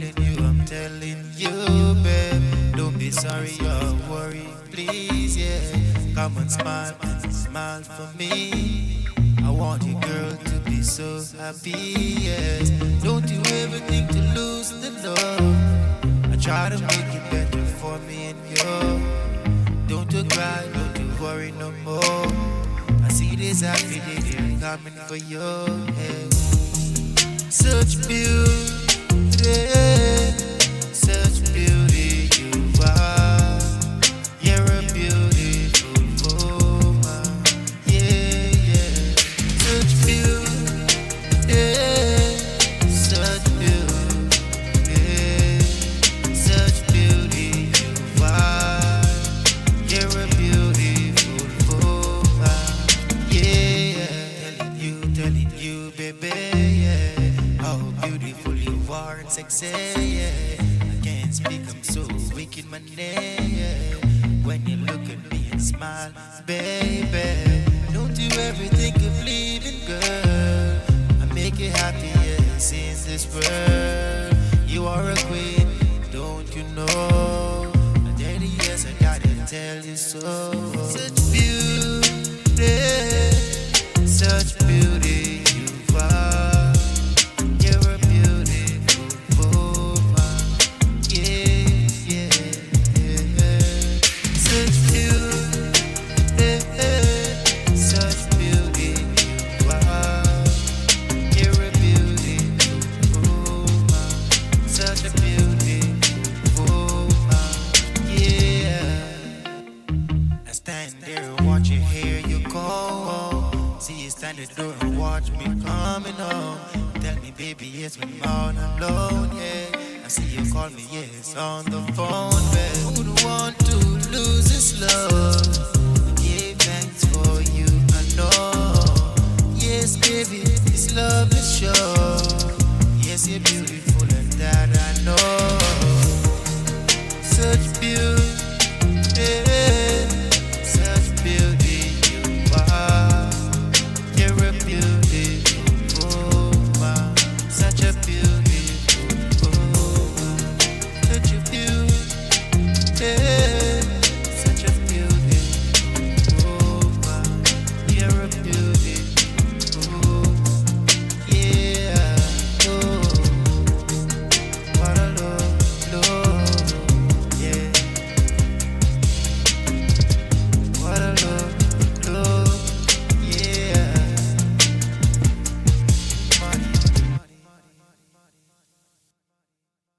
I'm telling you, babe. Don't be sorry or worry, please, yeah. Come and smile for me. I want you, girl, to be so happy, yes. Don't you ever think to lose the love. I try to make it better for me and you. Don't you cry, don't you worry no more. I see this happy day coming for you, yeah. Such beauty, such beauty you are. You're a beautiful woman, yeah, yeah. Such beauty, such beauty, such beauty you are. You're a beautiful woman, yeah. Telling you, baby, yeah. How beautiful you are and sexy, yeah. I can't speak, I'm so weak in my name, yeah. When you look at me and smile, baby. Don't you ever think of leaving, girl. I make you happy, yes, in this world. You are a queen, don't you know? And then yes, I gotta tell you so. Such beauty, such beauty you are. Stand there and watch you, hear you call. See you stand at the door and watch me coming home. Tell me, baby, yes, when I'm all alone, yeah. I see you call me, yes, on the phone, babe. Who would want to lose this love? Give thanks for you, I know. Yes, baby, this love is sure.